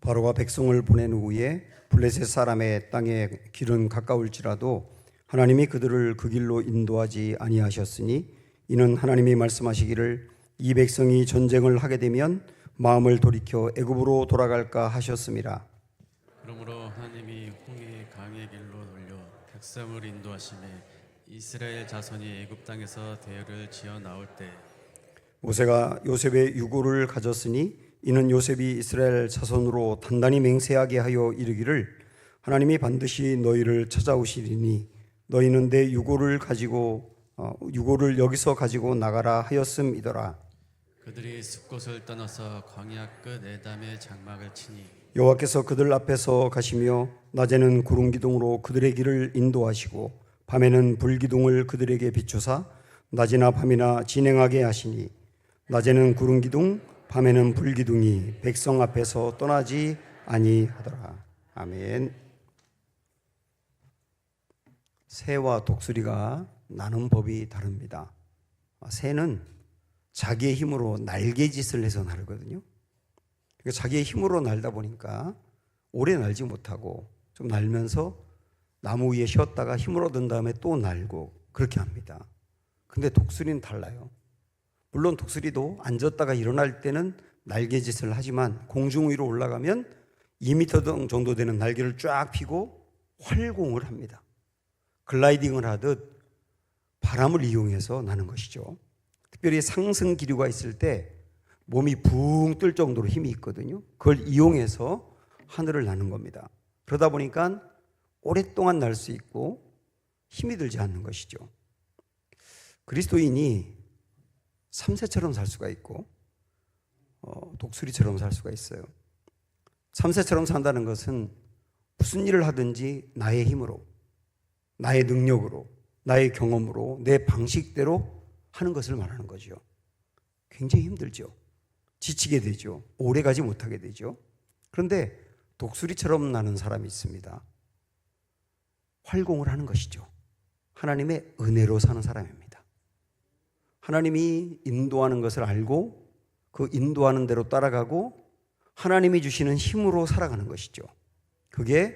바로가 백성을 보낸 후에 블레셋 사람의 땅에 길은 가까울지라도 하나님이 그들을 그 길로 인도하지 아니하셨으니 이는 하나님이 말씀하시기를 이 백성이 전쟁을 하게 되면 마음을 돌이켜 애굽으로 돌아갈까 하셨음이라. 그러므로 하나님이 홍해 강의 길로 돌려 백성을 인도하심에 이스라엘 자손이 애굽 땅에서 대열을 지어 나올 때 모세가 요셉의 유고를 가졌으니 이는 요셉이 이스라엘 자손으로 단단히 맹세하게 하여 이르기를 하나님이 반드시 너희를 찾아오시리니 너희는 내 유고를 여기서 가지고 나가라 하였음이더라. 그들이 숲곳을 떠나서 광야 끝 에담의 장막을 치니 여호와께서 그들 앞에서 가시며 낮에는 구름 기둥으로 그들의 길을 인도하시고 밤에는 불 기둥을 그들에게 비추사 낮이나 밤이나 진행하게 하시니 낮에는 구름 기둥 밤에는 불 기둥이 백성 앞에서 떠나지 아니하더라. 아멘. 새와 독수리가 나는 법이 다릅니다. 새는 자기의 힘으로 날개짓을 해서 날거든요. 자기의 힘으로 날다 보니까 오래 날지 못하고 좀 날면서 나무 위에 쉬었다가 힘을 얻은 다음에 또 날고 그렇게 합니다. 근데 독수리는 달라요. 물론 독수리도 앉았다가 일어날 때는 날개짓을 하지만 공중 위로 올라가면 2m 정도 되는 날개를 쫙 펴고 활공을 합니다. 글라이딩을 하듯 바람을 이용해서 나는 것이죠. 특별히 상승 기류가 있을 때 몸이 붕 뜰 정도로 힘이 있거든요. 그걸 이용해서 하늘을 나는 겁니다. 그러다 보니까 오랫동안 날 수 있고 힘이 들지 않는 것이죠. 그리스도인이 삼새처럼 살 수가 있고 독수리처럼 살 수가 있어요. 삼새처럼 산다는 것은 무슨 일을 하든지 나의 힘으로, 나의 능력으로, 나의 경험으로, 내 방식대로 하는 것을 말하는 거죠. 굉장히 힘들죠. 지치게 되죠. 오래가지 못하게 되죠. 그런데 독수리처럼 나는 사람이 있습니다. 활공을 하는 것이죠. 하나님의 은혜로 사는 사람입니다. 하나님이 인도하는 것을 알고 그 인도하는 대로 따라가고 하나님이 주시는 힘으로 살아가는 것이죠. 그게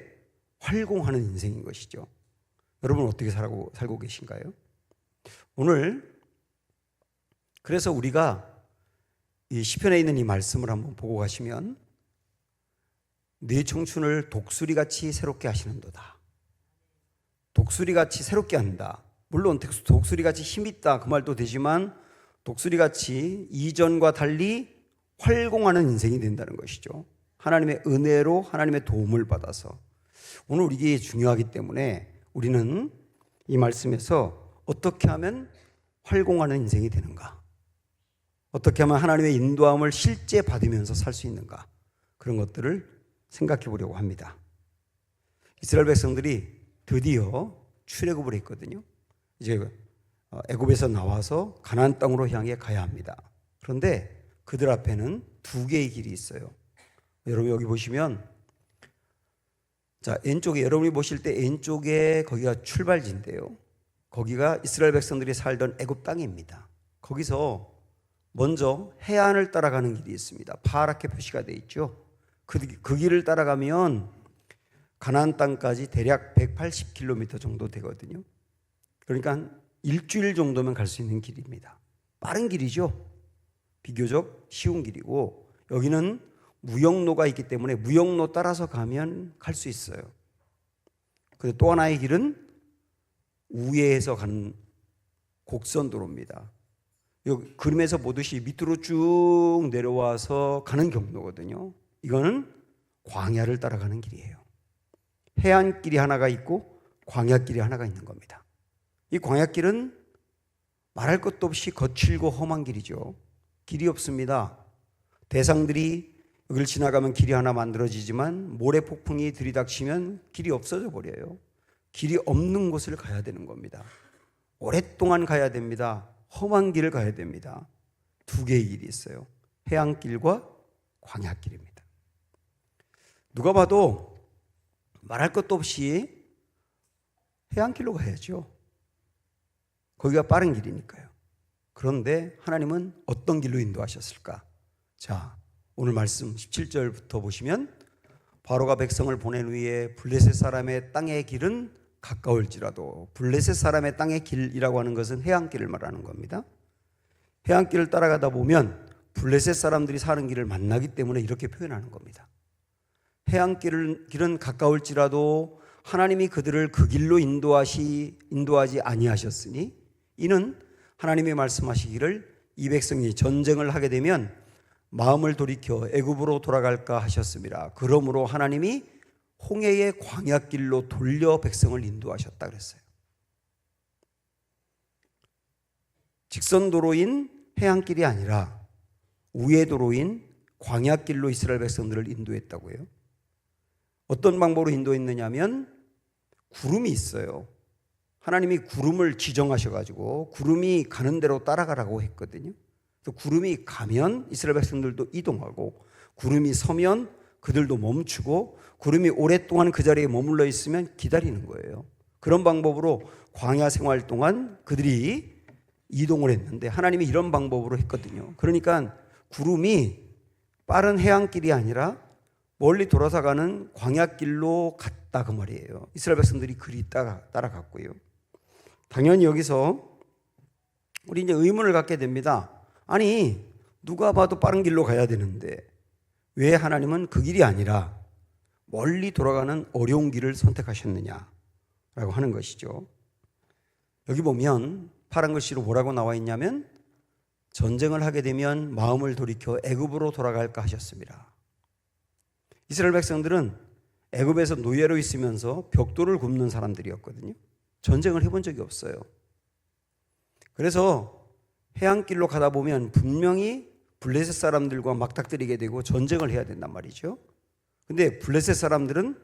활공하는 인생인 것이죠. 여러분 어떻게 살고 계신가요? 오늘 그래서 우리가 이 시편에 있는 이 말씀을 한번 보고 가시면 네 청춘을 독수리같이 새롭게 하시는도다. 독수리같이 새롭게 한다. 물론 독수리같이 힘있다 그 말도 되지만 독수리같이 이전과 달리 활공하는 인생이 된다는 것이죠. 하나님의 은혜로 하나님의 도움을 받아서 오늘 우리에게 중요하기 때문에 우리는 이 말씀에서 어떻게 하면 활공하는 인생이 되는가, 어떻게 하면 하나님의 인도함을 실제 받으면서 살 수 있는가, 그런 것들을 생각해 보려고 합니다. 이스라엘 백성들이 드디어 출애굽을 했거든요. 이제 애굽에서 나와서 가나안 땅으로 향해 가야 합니다. 그런데 그들 앞에는 두 개의 길이 있어요. 여러분 여기 보시면 자, 왼쪽에 여러분이 보실 때 왼쪽에 거기가 출발지인데요. 거기가 이스라엘 백성들이 살던 애굽 땅입니다. 거기서 먼저 해안을 따라가는 길이 있습니다. 파랗게 표시가 되어 있죠. 그 길을 따라가면 가나안 땅까지 대략 180km 정도 되거든요. 그러니까 한 일주일 정도면 갈 수 있는 길입니다. 빠른 길이죠. 비교적 쉬운 길이고 여기는 무역로가 있기 때문에 무역로 따라서 가면 갈 수 있어요. 그런데 또 하나의 길은 우회해서 가는 곡선도로입니다. 여기 그림에서 보듯이 밑으로 쭉 내려와서 가는 경로거든요. 이거는 광야를 따라가는 길이에요. 해안길이 하나가 있고 광야길이 하나가 있는 겁니다. 이 광야길은 말할 것도 없이 거칠고 험한 길이죠. 길이 없습니다. 대상들이 여기를 지나가면 길이 하나 만들어지지만 모래 폭풍이 들이닥치면 길이 없어져 버려요. 길이 없는 곳을 가야 되는 겁니다. 오랫동안 가야 됩니다. 험한 길을 가야 됩니다. 두 개의 길이 있어요. 해안길과 광야길입니다. 누가 봐도 말할 것도 없이 해안길로 가야죠. 거기가 빠른 길이니까요. 그런데 하나님은 어떤 길로 인도하셨을까? 자, 오늘 말씀 17절부터 보시면 바로가 백성을 보낸 후에 블레셋 사람의 땅의 길은 가까울지라도, 블레셋 사람의 땅의 길이라고 하는 것은 해안길을 말하는 겁니다. 해안길을 따라가다 보면 블레셋 사람들이 사는 길을 만나기 때문에 이렇게 표현하는 겁니다. 해안길은 가까울지라도 하나님이 그들을 그 길로 인도하지 아니하셨으니 이는 하나님이 말씀하시기를 이 백성이 전쟁을 하게 되면 마음을 돌이켜 애굽으로 돌아갈까 하셨습니다. 그러므로 하나님이 홍해의 광야길로 돌려 백성을 인도하셨다 그랬어요. 직선도로인 해안길이 아니라 우회도로인 광야길로 이스라엘 백성들을 인도했다고요. 어떤 방법으로 인도했느냐면 구름이 있어요. 하나님이 구름을 지정하셔가지고 구름이 가는 대로 따라가라고 했거든요. 구름이 가면 이스라엘 백성들도 이동하고, 구름이 서면 그들도 멈추고, 구름이 오랫동안 그 자리에 머물러 있으면 기다리는 거예요. 그런 방법으로 광야 생활 동안 그들이 이동을 했는데 하나님이 이런 방법으로 했거든요. 그러니까 구름이 빠른 해안길이 아니라 멀리 돌아서 가는 광야길로 갔다 그 말이에요. 이스라엘 백성들이 그리 따라갔고요. 당연히 여기서 우리 이제 의문을 갖게 됩니다. 아니, 누가 봐도 빠른 길로 가야 되는데 왜 하나님은 그 길이 아니라 멀리 돌아가는 어려운 길을 선택하셨느냐라고 하는 것이죠. 여기 보면 파란 글씨로 뭐라고 나와 있냐면 전쟁을 하게 되면 마음을 돌이켜 애굽으로 돌아갈까 하셨습니다. 이스라엘 백성들은 애굽에서 노예로 있으면서 벽돌을 굽는 사람들이었거든요. 전쟁을 해본 적이 없어요. 그래서 해안길로 가다 보면 분명히 블레셋 사람들과 맞닥뜨리게 되고 전쟁을 해야 된단 말이죠. 근데 블레셋 사람들은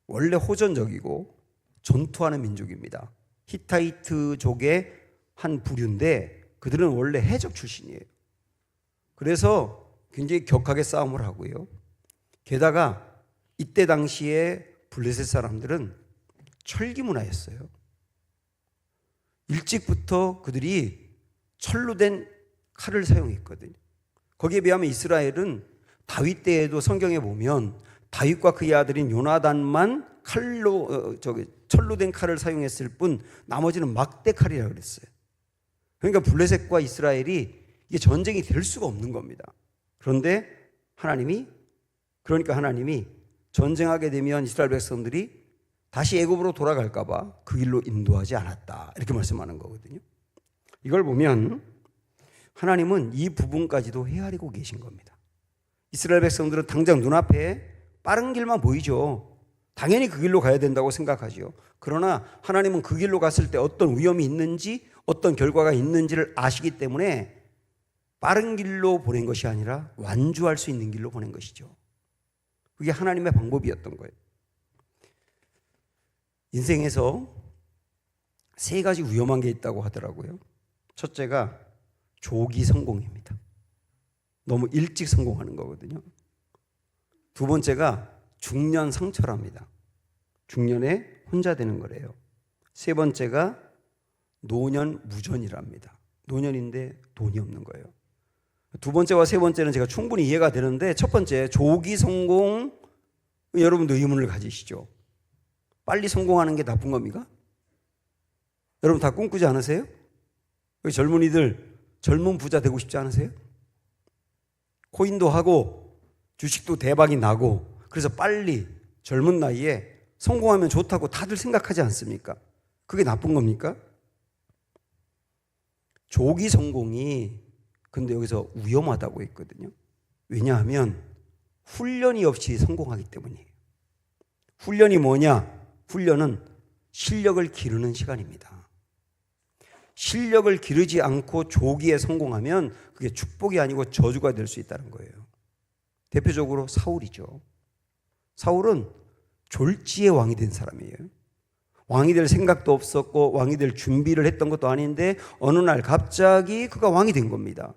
원래 호전적이고 전투하는 민족입니다. 히타이트족의 한 부류인데 그들은 원래 해적 출신이에요. 그래서 굉장히 격하게 싸움을 하고요. 게다가 이때 당시에 블레셋 사람들은 철기 문화였어요. 일찍부터 그들이 철로 된 칼을 사용했거든요. 거기에 비하면 이스라엘은 다윗 때에도 성경에 보면 다윗과 그의 아들인 요나단만 철로 된 칼을 사용했을 뿐 나머지는 막대 칼이라고 그랬어요. 그러니까 블레셋과 이스라엘이 이게 전쟁이 될 수가 없는 겁니다. 그런데 하나님이 전쟁하게 되면 이스라엘 백성들이 다시 애굽으로 돌아갈까 봐 그 길로 인도하지 않았다, 이렇게 말씀하는 거거든요. 이걸 보면 하나님은 이 부분까지도 헤아리고 계신 겁니다. 이스라엘 백성들은 당장 눈앞에 빠른 길만 보이죠. 당연히 그 길로 가야 된다고 생각하죠. 그러나 하나님은 그 길로 갔을 때 어떤 위험이 있는지, 어떤 결과가 있는지를 아시기 때문에 빠른 길로 보낸 것이 아니라 완주할 수 있는 길로 보낸 것이죠. 그게 하나님의 방법이었던 거예요. 인생에서 세 가지 위험한 게 있다고 하더라고요. 첫째가 조기 성공입니다. 너무 일찍 성공하는 거거든요. 두 번째가 중년 상처랍니다. 중년에 혼자 되는 거래요. 세 번째가 노년 무전이랍니다. 노년인데 돈이 없는 거예요. 두 번째와 세 번째는 제가 충분히 이해가 되는데, 첫 번째 조기 성공, 여러분도 의문을 가지시죠. 빨리 성공하는 게 나쁜 겁니까? 여러분 다 꿈꾸지 않으세요? 젊은이들 젊은 부자 되고 싶지 않으세요? 코인도 하고 주식도 대박이 나고, 그래서 빨리 젊은 나이에 성공하면 좋다고 다들 생각하지 않습니까? 그게 나쁜 겁니까? 조기 성공이 근데 여기서 위험하다고 했거든요. 왜냐하면 훈련이 없이 성공하기 때문이에요. 훈련이 뭐냐? 훈련은 실력을 기르는 시간입니다. 실력을 기르지 않고 조기에 성공하면 그게 축복이 아니고 저주가 될 수 있다는 거예요. 대표적으로 사울이죠. 사울은 졸지에 왕이 된 사람이에요. 왕이 될 생각도 없었고 왕이 될 준비를 했던 것도 아닌데 어느 날 갑자기 그가 왕이 된 겁니다.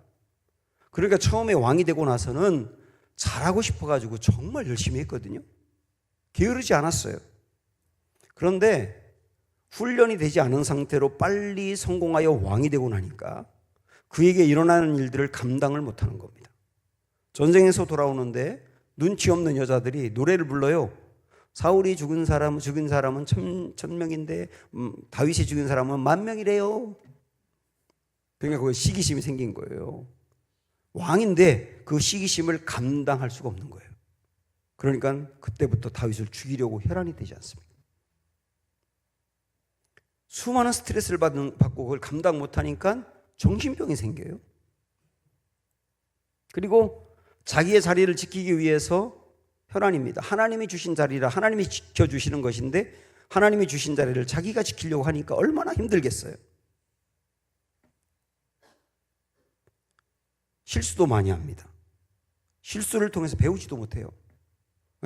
그러니까 처음에 왕이 되고 나서는 잘하고 싶어가지고 정말 열심히 했거든요. 게으르지 않았어요. 그런데 훈련이 되지 않은 상태로 빨리 성공하여 왕이 되고 나니까 그에게 일어나는 일들을 감당을 못하는 겁니다. 전쟁에서 돌아오는데 눈치 없는 여자들이 노래를 불러요. 사울이 죽은 사람은 1000명인데 다윗이 죽인 사람은 10,000명이래요. 그러니까 그 시기심이 생긴 거예요. 왕인데 그 시기심을 감당할 수가 없는 거예요. 그러니까 그때부터 다윗을 죽이려고 혈안이 되지 않습니다. 수많은 스트레스를 받고 그걸 감당 못하니까 정신병이 생겨요. 그리고 자기의 자리를 지키기 위해서 혈안입니다. 하나님이 주신 자리라 하나님이 지켜주시는 것인데 하나님이 주신 자리를 자기가 지키려고 하니까 얼마나 힘들겠어요. 실수도 많이 합니다. 실수를 통해서 배우지도 못해요.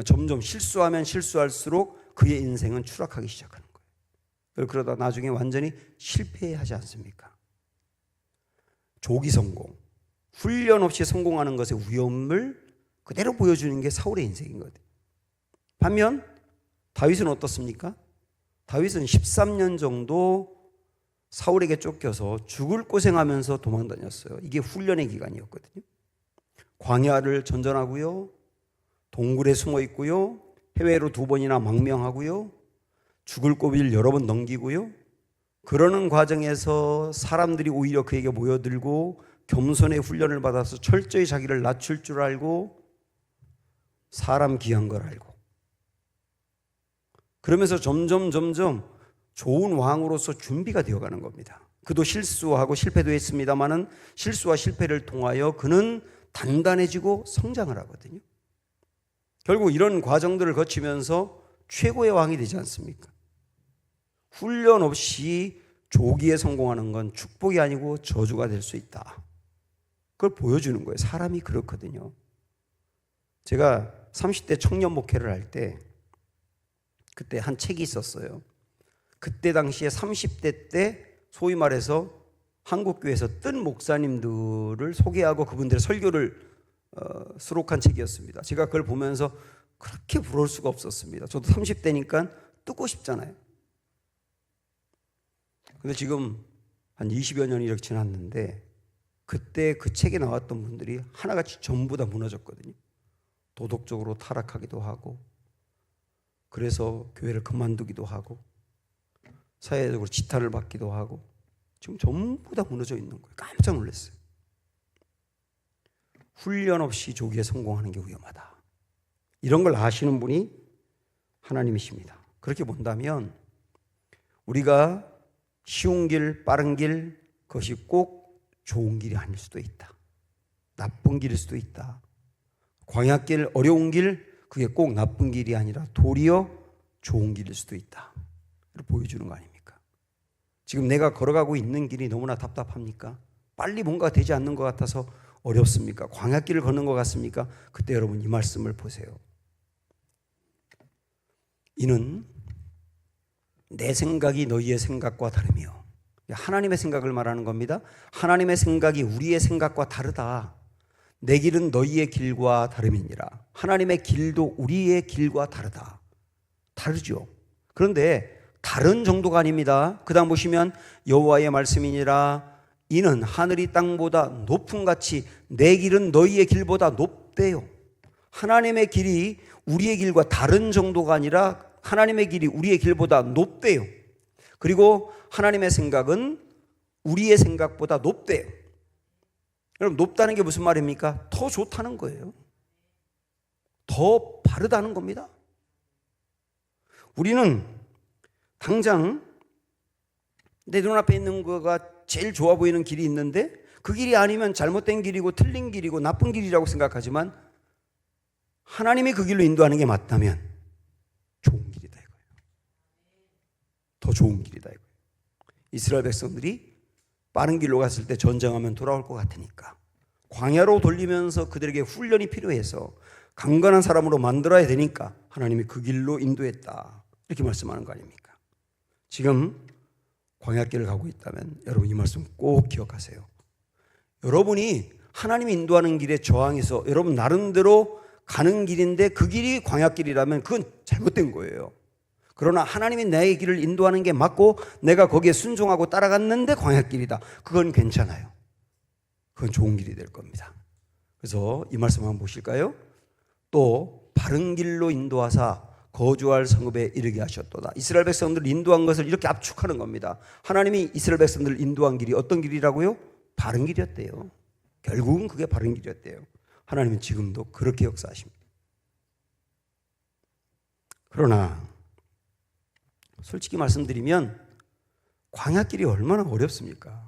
점점 실수하면 실수할수록 그의 인생은 추락하기 시작하는 거예요. 그러다 나중에 완전히 실패하지 않습니까? 조기 성공, 훈련 없이 성공하는 것의 위험을 그대로 보여주는 게 사울의 인생인 거예요. 반면 다윗은 어떻습니까? 다윗은 13년 정도 사울에게 쫓겨서 죽을 고생하면서 도망 다녔어요. 이게 훈련의 기간이었거든요. 광야를 전전하고요, 동굴에 숨어 있고요, 해외로 2번이나 망명하고요, 죽을 고비를 여러 번 넘기고요. 그러는 과정에서 사람들이 오히려 그에게 모여들고 겸손의 훈련을 받아서 철저히 자기를 낮출 줄 알고 사람 귀한 걸 알고 그러면서 점점 좋은 왕으로서 준비가 되어가는 겁니다. 그도 실수하고 실패도 했습니다마는 실수와 실패를 통하여 그는 단단해지고 성장을 하거든요. 결국 이런 과정들을 거치면서 최고의 왕이 되지 않습니까? 훈련 없이 조기에 성공하는 건 축복이 아니고 저주가 될 수 있다. 그걸 보여주는 거예요. 사람이 그렇거든요. 제가 30대 청년 목회를 할 때 그때 한 책이 있었어요. 그때 당시에 30대 때 소위 말해서 한국교회에서 뜬 목사님들을 소개하고 그분들의 설교를 수록한 책이었습니다. 제가 그걸 보면서 그렇게 부러울 수가 없었습니다. 저도 30대니까 뜨고 싶잖아요. 근데 지금 한 20여 년이 이렇게 지났는데 그때 그 책에 나왔던 분들이 하나같이 전부 다 무너졌거든요. 도덕적으로 타락하기도 하고 그래서 교회를 그만두기도 하고 사회적으로 지탄을 받기도 하고 지금 전부 다 무너져 있는 거예요. 깜짝 놀랐어요. 훈련 없이 조기에 성공하는 게 위험하다. 이런 걸 아시는 분이 하나님이십니다. 그렇게 본다면 우리가 쉬운 길, 빠른 길, 그것이 꼭 좋은 길이 아닐 수도 있다. 나쁜 길일 수도 있다. 광야길, 어려운 길, 그게 꼭 나쁜 길이 아니라 도리어 좋은 길일 수도 있다. 보여주는 거 아닙니까? 지금 내가 걸어가고 있는 길이 너무나 답답합니까? 빨리 뭔가 되지 않는 것 같아서 어렵습니까? 광야길을 걷는 것 같습니까? 그때 여러분 이 말씀을 보세요. 이는 내 생각이 너희의 생각과 다르며, 하나님의 생각을 말하는 겁니다. 하나님의 생각이 우리의 생각과 다르다. 내 길은 너희의 길과 다름이니라. 하나님의 길도 우리의 길과 다르다. 다르죠. 그런데 다른 정도가 아닙니다. 그 다음 보시면 여호와의 말씀이니라. 이는 하늘이 땅보다 높음 같이 내 길은 너희의 길보다 높대요. 하나님의 길이 우리의 길과 다른 정도가 아니라 하나님의 길이 우리의 길보다 높대요. 그리고 하나님의 생각은 우리의 생각보다 높대요. 여러분, 높다는 게 무슨 말입니까? 더 좋다는 거예요. 더 바르다는 겁니다. 우리는 당장 내 눈앞에 있는 거가 제일 좋아 보이는 길이 있는데 그 길이 아니면 잘못된 길이고 틀린 길이고 나쁜 길이라고 생각하지만 하나님이 그 길로 인도하는 게 맞다면 좋은 길이다 이거예요. 더 좋은 길이다 이거예요. 이스라엘 백성들이 빠른 길로 갔을 때 전쟁하면 돌아올 것 같으니까 광야로 돌리면서 그들에게 훈련이 필요해서 강건한 사람으로 만들어야 되니까 하나님이 그 길로 인도했다. 이렇게 말씀하는 거 아닙니까? 지금 광야길을 가고 있다면 여러분 이 말씀 꼭 기억하세요. 여러분이 하나님이 인도하는 길에 저항해서 여러분 나름대로 가는 길인데 그 길이 광야길이라면 그건 잘못된 거예요. 그러나 하나님이 나의 길을 인도하는 게 맞고 내가 거기에 순종하고 따라갔는데 광야길이다. 그건 괜찮아요. 그건 좋은 길이 될 겁니다. 그래서 이 말씀 한번 보실까요? 또 바른 길로 인도하사 거주할 성읍에 이르게 하셨도다. 이스라엘 백성들을 인도한 것을 이렇게 압축하는 겁니다. 하나님이 이스라엘 백성들을 인도한 길이 어떤 길이라고요? 바른 길이었대요. 결국은 그게 바른 길이었대요. 하나님은 지금도 그렇게 역사하십니다. 그러나 솔직히 말씀드리면 광야길이 얼마나 어렵습니까?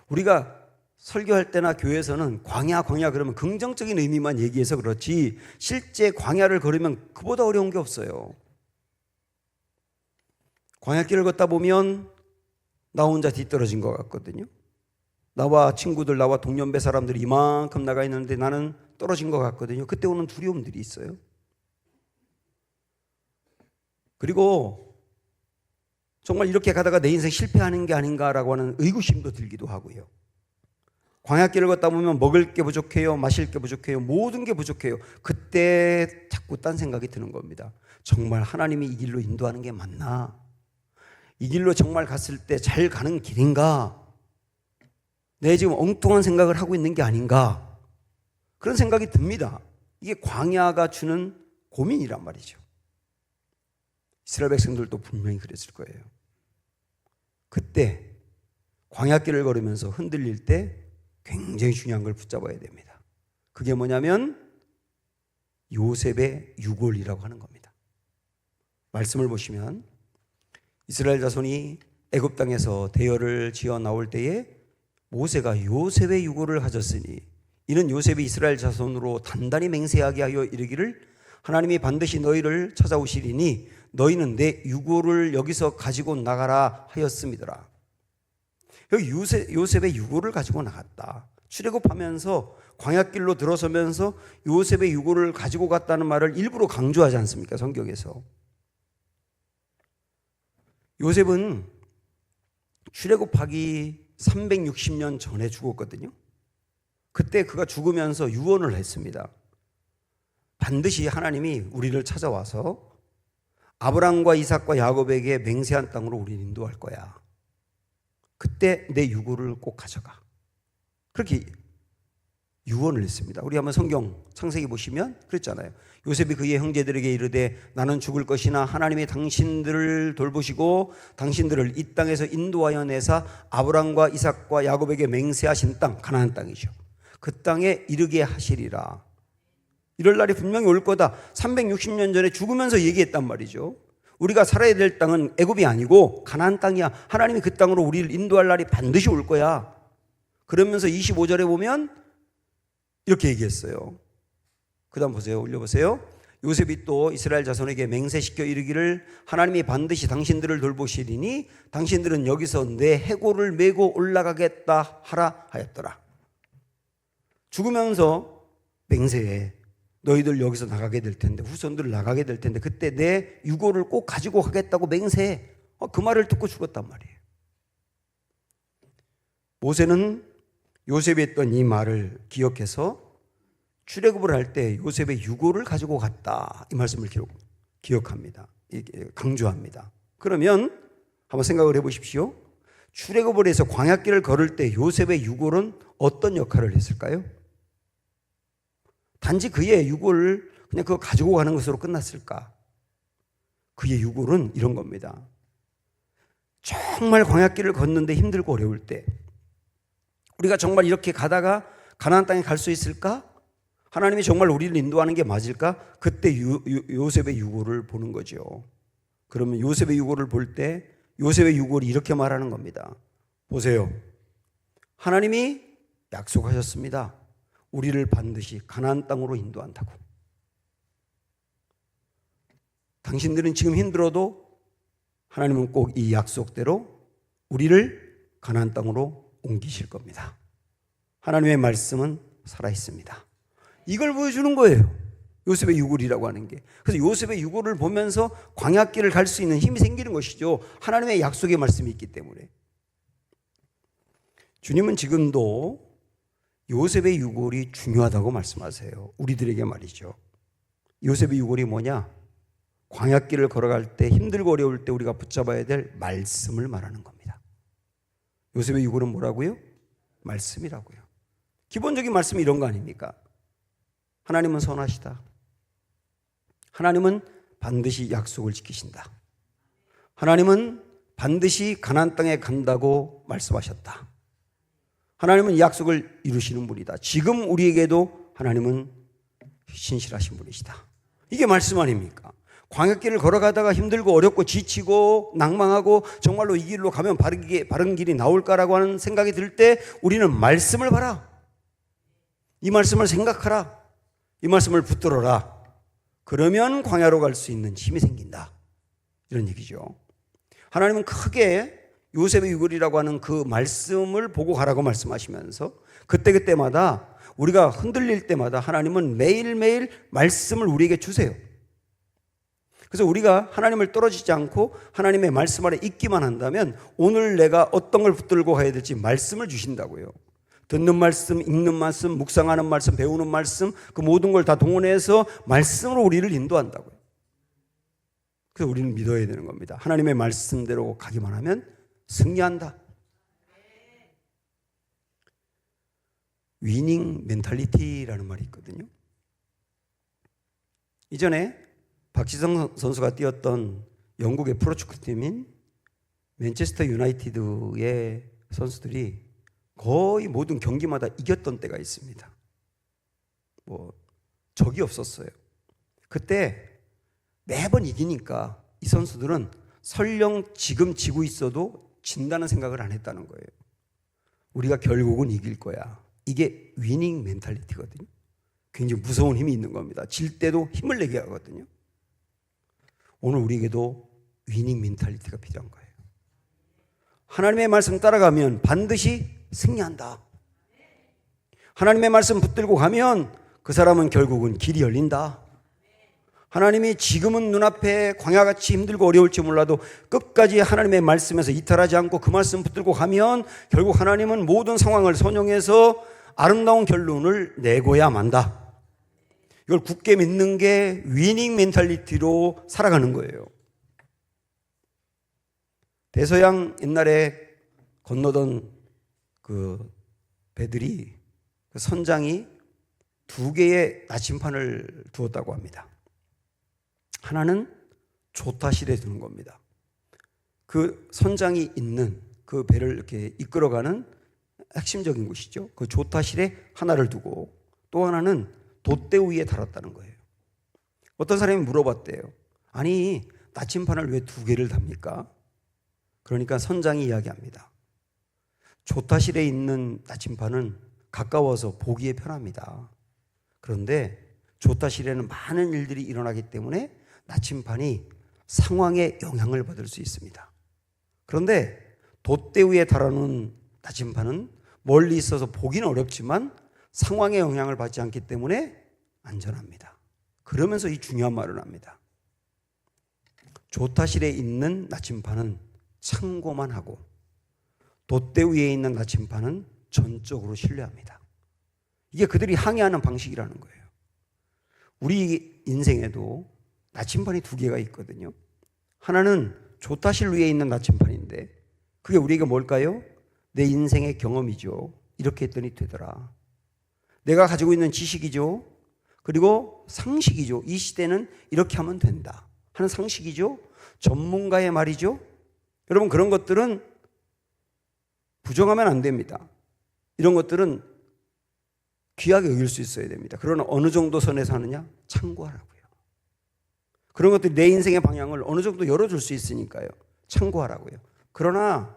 우리가 설교할 때나 교회에서는 광야 그러면 긍정적인 의미만 얘기해서 그렇지 실제 광야를 걸으면 그보다 어려운 게 없어요. 광야길을 걷다 보면 나 혼자 뒤떨어진 것 같거든요. 나와 친구들, 나와 동년배 사람들이 이만큼 나가 있는데 나는 떨어진 것 같거든요. 그때 오는 두려움들이 있어요. 그리고 정말 이렇게 가다가 내 인생 실패하는 게 아닌가라고 하는 의구심도 들기도 하고요. 광야길을 걷다 보면 먹을 게 부족해요, 마실 게 부족해요, 모든 게 부족해요. 그때 자꾸 딴 생각이 드는 겁니다. 정말 하나님이 이 길로 인도하는 게 맞나? 이 길로 정말 갔을 때 잘 가는 길인가? 내 지금 엉뚱한 생각을 하고 있는 게 아닌가? 그런 생각이 듭니다. 이게 광야가 주는 고민이란 말이죠. 이스라엘 백성들도 분명히 그랬을 거예요. 그때 광야길을 걸으면서 흔들릴 때 굉장히 중요한 걸 붙잡아야 됩니다. 그게 뭐냐면 요셉의 유골이라고 하는 겁니다. 말씀을 보시면 이스라엘 자손이 애굽 땅에서 대열을 지어 나올 때에 모세가 요셉의 유골을 가졌으니 이는 요셉이 이스라엘 자손으로 단단히 맹세하게 하여 이르기를 하나님이 반드시 너희를 찾아오시리니 너희는 내 유골을 여기서 가지고 나가라 하였음이더라. 여기 요셉의 유골을 가지고 나갔다. 출애굽하면서 광야길로 들어서면서 요셉의 유골을 가지고 갔다는 말을 일부러 강조하지 않습니까? 성경에서. 요셉은 출애굽하기 360년 전에 죽었거든요. 그때 그가 죽으면서 유언을 했습니다. 반드시 하나님이 우리를 찾아와서 아브람과 이삭과 야곱에게 맹세한 땅으로 우리를 인도할 거야. 그때 내 유골을 꼭 가져가. 그렇게 유언을 했습니다. 우리 한번 성경 창세기 보시면 그랬잖아요. 요셉이 그의 형제들에게 이르되 나는 죽을 것이나 하나님이 당신들을 돌보시고 당신들을 이 땅에서 인도하여 내사 아브람과 이삭과 야곱에게 맹세하신 땅, 가나안 땅이죠. 그 땅에 이르게 하시리라. 이럴 날이 분명히 올 거다. 360년 전에 죽으면서 얘기했단 말이죠. 우리가 살아야 될 땅은 애굽이 아니고 가나안 땅이야. 하나님이 그 땅으로 우리를 인도할 날이 반드시 올 거야. 그러면서 25절에 보면 이렇게 얘기했어요. 그 다음 보세요. 올려보세요. 요셉이 또 이스라엘 자손에게 맹세시켜 이르기를 하나님이 반드시 당신들을 돌보시리니 당신들은 여기서 내 해골을 메고 올라가겠다 하라 하였더라. 죽으면서 맹세해. 너희들 여기서 나가게 될 텐데 후손들 나가게 될 텐데 그때 내 유골을 꼭 가지고 가겠다고 맹세해. 그 말을 듣고 죽었단 말이에요. 모세는 요셉이 했던 이 말을 기억해서 출애굽을 할 때 요셉의 유골을 가지고 갔다. 이 말씀을 기억합니다. 강조합니다. 그러면 한번 생각을 해보십시오. 출애굽을 해서 광야길을 걸을 때 요셉의 유골은 어떤 역할을 했을까요? 단지 그의 유골을 그냥 그거 가지고 가는 것으로 끝났을까? 그의 유골은 이런 겁니다. 정말 광야길을 걷는데 힘들고 어려울 때 우리가 정말 이렇게 가다가 가나안 땅에 갈 수 있을까? 하나님이 정말 우리를 인도하는 게 맞을까? 그때 요셉의 유골을 보는 거죠. 그러면 요셉의 유골을 볼 때 요셉의 유골이 이렇게 말하는 겁니다. 보세요. 하나님이 약속하셨습니다. 우리를 반드시 가나안 땅으로 인도한다고. 당신들은 지금 힘들어도 하나님은 꼭 이 약속대로 우리를 가나안 땅으로 옮기실 겁니다. 하나님의 말씀은 살아있습니다. 이걸 보여주는 거예요. 요셉의 유골이라고 하는 게. 그래서 요셉의 유골을 보면서 광야길을 갈 수 있는 힘이 생기는 것이죠. 하나님의 약속의 말씀이 있기 때문에. 주님은 지금도 요셉의 유골이 중요하다고 말씀하세요. 우리들에게 말이죠. 요셉의 유골이 뭐냐? 광야길을 걸어갈 때 힘들고 어려울 때 우리가 붙잡아야 될 말씀을 말하는 겁니다. 요셉의 유골은 뭐라고요? 말씀이라고요. 기본적인 말씀이 이런 거 아닙니까? 하나님은 선하시다. 하나님은 반드시 약속을 지키신다. 하나님은 반드시 가나안 땅에 간다고 말씀하셨다. 하나님은 이 약속을 이루시는 분이다. 지금 우리에게도 하나님은 신실하신 분이시다. 이게 말씀 아닙니까? 광야길을 걸어가다가 힘들고 어렵고 지치고 낭망하고 정말로 이 길로 가면 바른 길이 나올까라고 하는 생각이 들 때 우리는 말씀을 봐라. 이 말씀을 생각하라. 이 말씀을 붙들어라. 그러면 광야로 갈 수 있는 힘이 생긴다. 이런 얘기죠. 하나님은 크게 요셉의 유골이라고 하는 그 말씀을 보고 가라고 말씀하시면서 그때그때마다 우리가 흔들릴 때마다 하나님은 매일매일 말씀을 우리에게 주세요. 그래서 우리가 하나님을 떨어지지 않고 하나님의 말씀 아래 있기만 한다면 오늘 내가 어떤 걸 붙들고 가야 될지 말씀을 주신다고요. 듣는 말씀, 읽는 말씀, 묵상하는 말씀, 배우는 말씀, 그 모든 걸 다 동원해서 말씀으로 우리를 인도한다고요. 그래서 우리는 믿어야 되는 겁니다. 하나님의 말씀대로 가기만 하면 승리한다. 위닝 멘탈리티라는 말이 있거든요. 이전에 박지성 선수가 뛰었던 영국의 프로축구팀인 맨체스터 유나이티드의 선수들이 거의 모든 경기마다 이겼던 때가 있습니다. 적이 없었어요. 그때 매번 이기니까 이 선수들은 설령 지금 지고 있어도 진다는 생각을 안 했다는 거예요. 우리가 결국은 이길 거야. 이게 위닝 멘탈리티거든요. 굉장히 무서운 힘이 있는 겁니다. 질 때도 힘을 내게 하거든요. 오늘 우리에게도 위닝 멘탈리티가 필요한 거예요. 하나님의 말씀 따라가면 반드시 승리한다. 하나님의 말씀 붙들고 가면 그 사람은 결국은 길이 열린다. 하나님이 지금은 눈앞에 광야같이 힘들고 어려울지 몰라도 끝까지 하나님의 말씀에서 이탈하지 않고 그 말씀 붙들고 가면 결국 하나님은 모든 상황을 선용해서 아름다운 결론을 내고야 만다. 이걸 굳게 믿는 게 위닝 멘탈리티로 살아가는 거예요. 대서양 옛날에 건너던 그 배들이 그 선장이 2개의 나침판을 두었다고 합니다. 하나는 조타실에 두는 겁니다. 그 선장이 있는 그 배를 이렇게 이끌어가는 핵심적인 곳이죠. 그 조타실에 하나를 두고 또 하나는 돛대 위에 달았다는 거예요. 어떤 사람이 물어봤대요. 아니 나침판을 왜 2개를 답니까? 그러니까 선장이 이야기합니다. 조타실에 있는 나침판은 가까워서 보기에 편합니다. 그런데 조타실에는 많은 일들이 일어나기 때문에 나침판이 상황에 영향을 받을 수 있습니다. 그런데 돛대 위에 달아놓은 나침판은 멀리 있어서 보기는 어렵지만 상황에 영향을 받지 않기 때문에 안전합니다. 그러면서 이 중요한 말을 합니다. 조타실에 있는 나침판은 참고만 하고 돛대 위에 있는 나침판은 전적으로 신뢰합니다. 이게 그들이 항해하는 방식이라는 거예요. 우리 인생에도 나침판이 2개가 있거든요. 하나는 조타실 위에 있는 나침판인데 그게 우리에게 뭘까요? 내 인생의 경험이죠. 이렇게 했더니 되더라. 내가 가지고 있는 지식이죠. 그리고 상식이죠. 이 시대는 이렇게 하면 된다 하는 상식이죠. 전문가의 말이죠. 여러분 그런 것들은 부정하면 안 됩니다. 이런 것들은 귀하게 여길 수 있어야 됩니다. 그러나 어느 정도 선에서 하느냐? 참고하라고요. 그런 것들이 내 인생의 방향을 어느 정도 열어줄 수 있으니까요. 참고하라고요. 그러나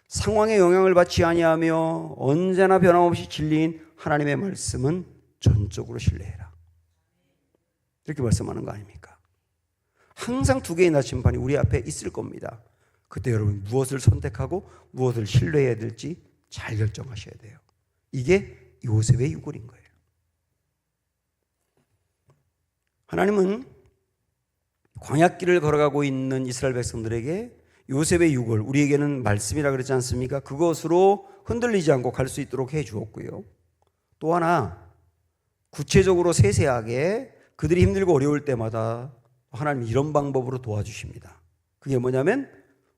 상황에 영향을 받지 아니하며 언제나 변함없이 진리인 하나님의 말씀은 전적으로 신뢰해라. 이렇게 말씀하는 거 아닙니까? 항상 2개의 나침반이 우리 앞에 있을 겁니다. 그때 여러분 무엇을 선택하고 무엇을 신뢰해야 될지 잘 결정하셔야 돼요. 이게 요셉의 유골인 거예요. 하나님은 광야길을 걸어가고 있는 이스라엘 백성들에게 요셉의 유골, 우리에게는 말씀이라 그러지 않습니까? 그것으로 흔들리지 않고 갈 수 있도록 해 주었고요. 또 하나 구체적으로 세세하게 그들이 힘들고 어려울 때마다 하나님 이런 방법으로 도와주십니다. 그게 뭐냐면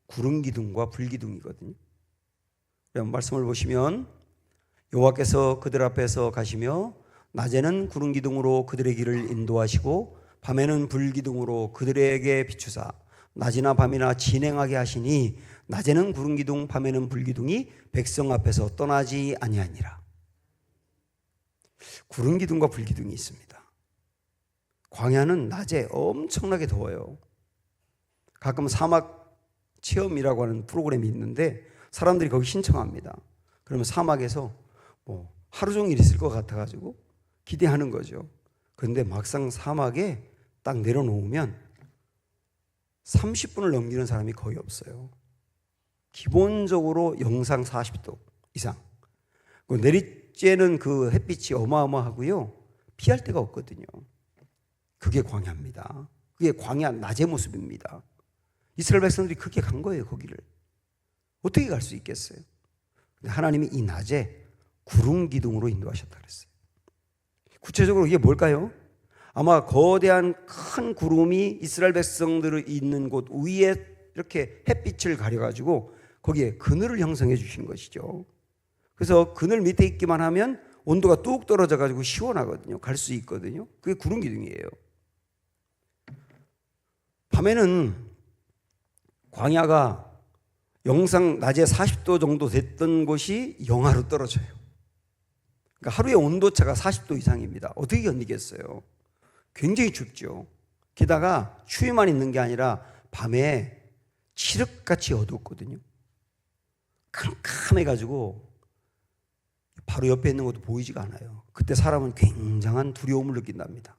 구름 기둥과 불 기둥이거든요. 말씀을 보시면 여호와께서 그들 앞에서 가시며 낮에는 구름 기둥으로 그들의 길을 인도하시고 밤에는 불 기둥으로 그들에게 비추사 낮이나 밤이나 진행하게 하시니 낮에는 구름 기둥 밤에는 불 기둥이 백성 앞에서 떠나지 아니하니라. 구름 기둥과 불 기둥이 있습니다. 광야는 낮에 엄청나게 더워요. 가끔 사막 체험이라고 하는 프로그램이 있는데 사람들이 거기 신청합니다. 그러면 사막에서 하루 종일 있을 것 같아가지고 기대하는 거죠. 그런데 막상 사막에 딱 내려놓으면 30분을 넘기는 사람이 거의 없어요. 기본적으로 영상 40도 이상. 내리쬐는 그 햇빛이 어마어마하고요. 피할 데가 없거든요. 그게 광야입니다. 그게 광야 낮의 모습입니다. 이스라엘 백성들이 그렇게 간 거예요. 거기를. 어떻게 갈 수 있겠어요? 근데 하나님이 이 낮에 구름 기둥으로 인도하셨다 그랬어요. 구체적으로 이게 뭘까요? 아마 거대한 큰 구름이 이스라엘 백성들이 있는 곳 위에 이렇게 햇빛을 가려가지고 거기에 그늘을 형성해 주신 것이죠. 그래서 그늘 밑에 있기만 하면 온도가 뚝 떨어져가지고 시원하거든요. 갈 수 있거든요. 그게 구름 기둥이에요. 밤에는 광야가 영상 낮에 40도 정도 됐던 곳이 영하로 떨어져요. 그러니까 하루의 온도차가 40도 이상입니다. 어떻게 견디겠어요? 굉장히 춥죠. 게다가 추위만 있는 게 아니라 밤에 칠흑같이 어둡거든요. 캄캄해가지고 바로 옆에 있는 것도 보이지가 않아요. 그때 사람은 굉장한 두려움을 느낀답니다.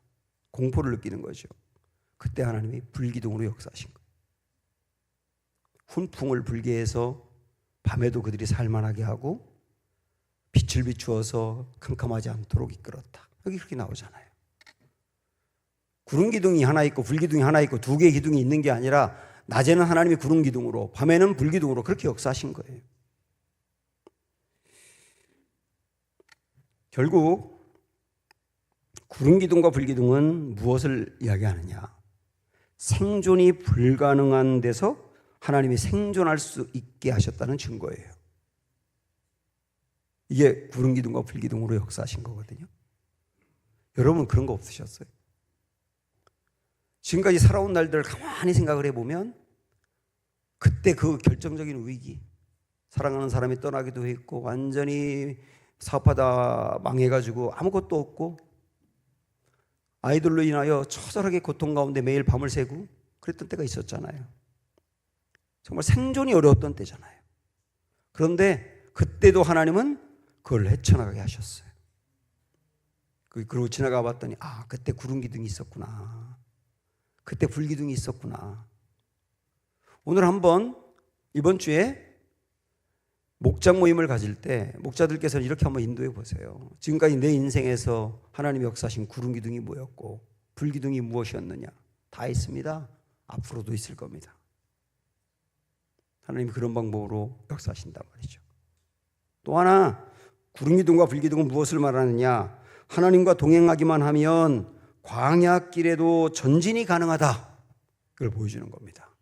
공포를 느끼는 거죠. 그때 하나님이 불기둥으로 역사하신 거예요. 훈풍을 불게 해서 밤에도 그들이 살만하게 하고 빛을 비추어서 캄캄하지 않도록 이끌었다. 여기 그렇게 나오잖아요. 구름 기둥이 하나 있고 불 기둥이 하나 있고 두 개의 기둥이 있는 게 아니라 낮에는 하나님이 구름 기둥으로 밤에는 불 기둥으로 그렇게 역사하신 거예요. 결국 구름 기둥과 불 기둥은 무엇을 이야기하느냐? 생존이 불가능한 데서 하나님이 생존할 수 있게 하셨다는 증거예요. 이게 구름 기둥과 불 기둥으로 역사하신 거거든요. 여러분 그런 거 없으셨어요? 지금까지 살아온 날들을 가만히 생각을 해보면 그때 그 결정적인 위기, 사랑하는 사람이 떠나기도 했고 완전히 사업하다 망해가지고 아무것도 없고 아이들로 인하여 처절하게 고통 가운데 매일 밤을 새고 그랬던 때가 있었잖아요. 정말 생존이 어려웠던 때잖아요. 그런데 그때도 하나님은 그걸 헤쳐나가게 하셨어요. 그리고 지나가 봤더니 그때 구름 기둥이 있었구나. 그때 불 기둥이 있었구나. 오늘 한번 이번 주에 목장 모임을 가질 때 목자들께서는 이렇게 한번 인도해 보세요. 지금까지 내 인생에서 하나님이 역사하신 구름 기둥이 뭐였고 불 기둥이 무엇이었느냐. 다 있습니다. 앞으로도 있을 겁니다. 하나님이 그런 방법으로 역사하신단 말이죠. 또 하나 구름 기둥과 불 기둥은 무엇을 말하느냐. 하나님과 동행하기만 하면 광야길에도 전진이 가능하다. 그걸 보여주는 겁니다.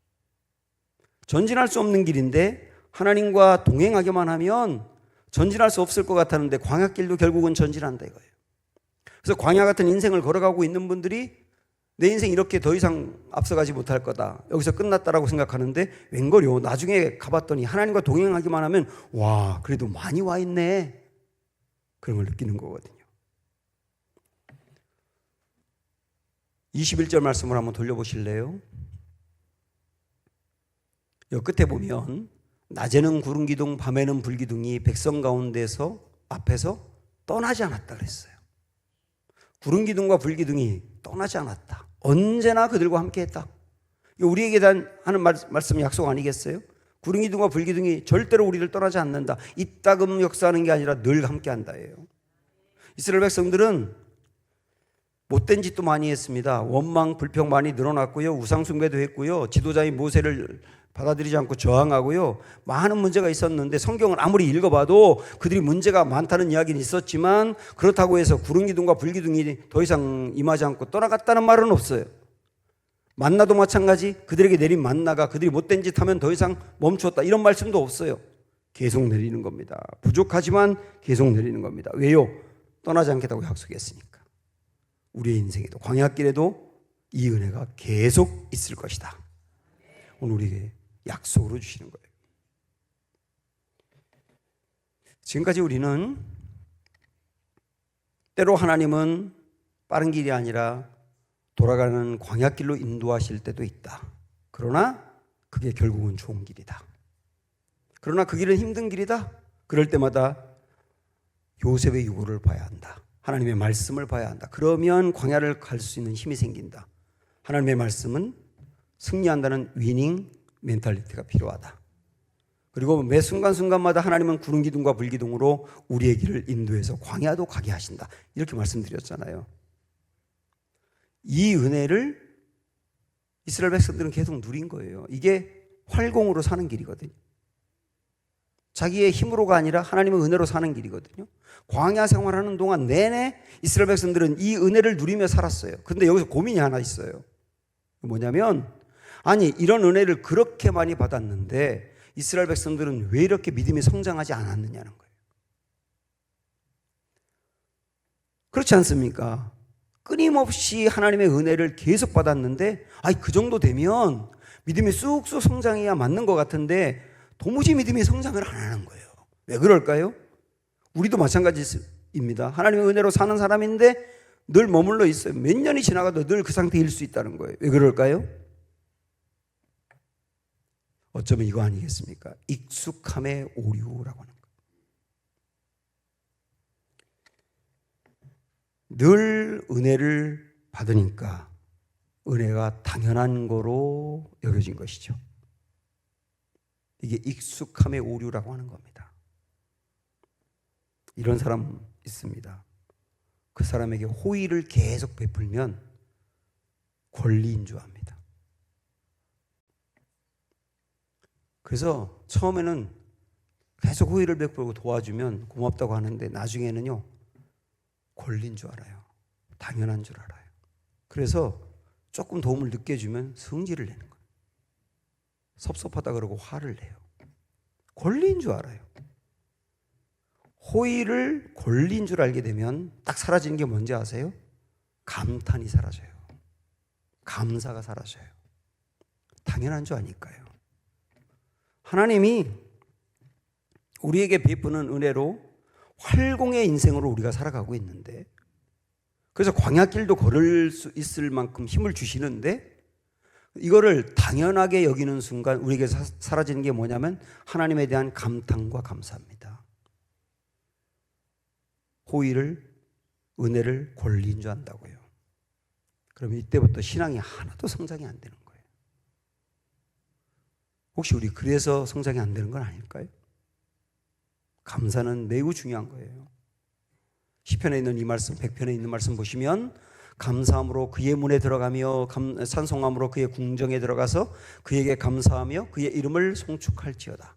전진할 수 없는 길인데 하나님과 동행하기만 하면 전진할 수 없을 것 같았는데 광야길도 결국은 전진한다 이거예요. 그래서 광야 같은 인생을 걸어가고 있는 분들이 내 인생 이렇게 더 이상 앞서가지 못할 거다. 여기서 끝났다라고 생각하는데 웬걸요. 나중에 가봤더니 하나님과 동행하기만 하면 와 그래도 많이 와 있네. 그런 걸 느끼는 거거든요. 21절 말씀을 한번 돌려보실래요? 여기 끝에 보면 낮에는 구름 기둥 밤에는 불 기둥이 백성 가운데서 앞에서 떠나지 않았다 그랬어요. 구름 기둥과 불 기둥이 떠나지 않았다. 언제나 그들과 함께 했다. 우리에게 하는 말씀 약속 아니겠어요? 구름 기둥과 불 기둥이 절대로 우리를 떠나지 않는다. 이따금 역사하는 게 아니라 늘 함께 한다예요. 이스라엘 백성들은 못된 짓도 많이 했습니다. 원망, 불평 많이 늘어났고요. 우상 숭배도 했고요. 지도자인 모세를 받아들이지 않고 저항하고요. 많은 문제가 있었는데 성경을 아무리 읽어봐도 그들이 문제가 많다는 이야기는 있었지만 그렇다고 해서 구름 기둥과 불 기둥이 더 이상 임하지 않고 떠나갔다는 말은 없어요. 만나도 마찬가지 그들에게 내린 만나가 그들이 못된 짓 하면 더 이상 멈추었다 이런 말씀도 없어요. 계속 내리는 겁니다. 부족하지만 계속 내리는 겁니다. 왜요? 떠나지 않겠다고 약속했으니까 우리의 인생에도 광야길에도 이 은혜가 계속 있을 것이다. 오늘 우리에게 약속으로 주시는 거예요. 지금까지 우리는 때로 하나님은 빠른 길이 아니라 돌아가는 광야길로 인도하실 때도 있다. 그러나 그게 결국은 좋은 길이다. 그러나 그 길은 힘든 길이다. 그럴 때마다 요셉의 유고를 봐야 한다. 하나님의 말씀을 봐야 한다. 그러면 광야를 갈 수 있는 힘이 생긴다. 하나님의 말씀은 승리한다는 위닝 멘탈리티가 필요하다. 그리고 매 순간순간마다 하나님은 구름 기둥과 불 기둥으로 우리의 길을 인도해서 광야도 가게 하신다. 이렇게 말씀드렸잖아요. 이 은혜를 이스라엘 백성들은 계속 누린 거예요. 이게 활공으로 사는 길이거든요. 자기의 힘으로가 아니라 하나님의 은혜로 사는 길이거든요. 광야 생활하는 동안 내내 이스라엘 백성들은 이 은혜를 누리며 살았어요. 그런데 여기서 고민이 하나 있어요. 뭐냐면 아니 이런 은혜를 그렇게 많이 받았는데 이스라엘 백성들은 왜 이렇게 믿음이 성장하지 않았느냐는 거예요. 그렇지 않습니까? 끊임없이 하나님의 은혜를 계속 받았는데 그 정도 되면 믿음이 쑥쑥 성장해야 맞는 것 같은데 도무지 믿음이 성장을 안 하는 거예요. 왜 그럴까요? 우리도 마찬가지입니다. 하나님의 은혜로 사는 사람인데 늘 머물러 있어요. 몇 년이 지나가도 늘 그 상태일 수 있다는 거예요. 왜 그럴까요? 어쩌면 이거 아니겠습니까? 익숙함의 오류라고 하는 거예요. 늘 은혜를 받으니까 은혜가 당연한 거로 여겨진 것이죠. 이게 익숙함의 오류라고 하는 겁니다. 이런 사람 있습니다. 그 사람에게 호의를 계속 베풀면 권리인 줄 압니다. 그래서 처음에는 계속 호의를 베풀고 도와주면 고맙다고 하는데 나중에는요 권리인 줄 알아요. 당연한 줄 알아요. 그래서 조금 도움을 늦게 주면 성질을 내는 거예요. 섭섭하다 그러고 화를 내요. 권리인 줄 알아요. 호의를 권리인 줄 알게 되면 딱 사라지는 게 뭔지 아세요? 감탄이 사라져요. 감사가 사라져요. 당연한 줄 아니까요. 하나님이 우리에게 베푸는 은혜로 활공의 인생으로 우리가 살아가고 있는데 그래서 광야길도 걸을 수 있을 만큼 힘을 주시는데 이거를 당연하게 여기는 순간 우리에게 사라지는 게 뭐냐면 하나님에 대한 감탄과 감사입니다. 호의를, 은혜를 권리인 줄 안다고요. 그러면 이때부터 신앙이 하나도 성장이 안 되는 거예요. 혹시 우리 그래서 성장이 안 되는 건 아닐까요? 감사는 매우 중요한 거예요. 시편에 있는 이 말씀, 100편에 있는 말씀 보시면 감사함으로 그의 문에 들어가며 찬송함으로 그의 궁정에 들어가서 그에게 감사하며 그의 이름을 송축할지어다.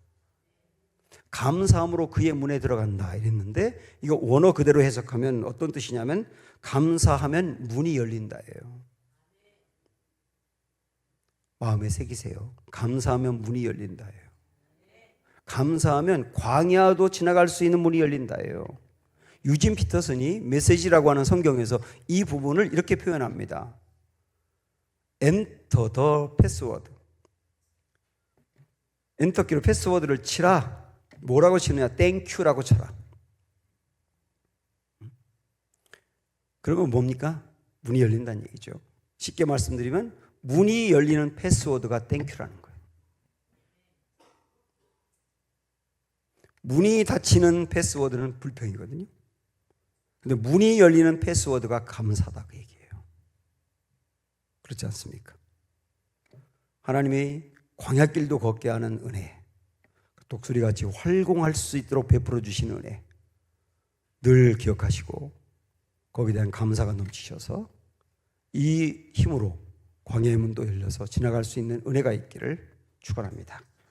감사함으로 그의 문에 들어간다 이랬는데 이거 원어 그대로 해석하면 어떤 뜻이냐면 감사하면 문이 열린다예요. 마음에 새기세요. 감사하면 문이 열린다예요. 감사하면 광야도 지나갈 수 있는 문이 열린다예요. 유진 피터슨이 메시지라고 하는 성경에서 이 부분을 이렇게 표현합니다. Enter the password. 엔터키로 패스워드를 치라. 뭐라고 치느냐? 땡큐라고 쳐라. 그러면 뭡니까? 문이 열린다는 얘기죠. 쉽게 말씀드리면 문이 열리는 패스워드가 땡큐라는 거예요. 문이 닫히는 패스워드는 불평이거든요. 근데 문이 열리는 패스워드가 감사다 그 얘기예요. 그렇지 않습니까? 하나님이 광야길도 걷게 하는 은혜, 독수리같이 활공할 수 있도록 베풀어 주신 은혜 늘 기억하시고 거기에 대한 감사가 넘치셔서 이 힘으로 광야의 문도 열려서 지나갈 수 있는 은혜가 있기를 축원합니다.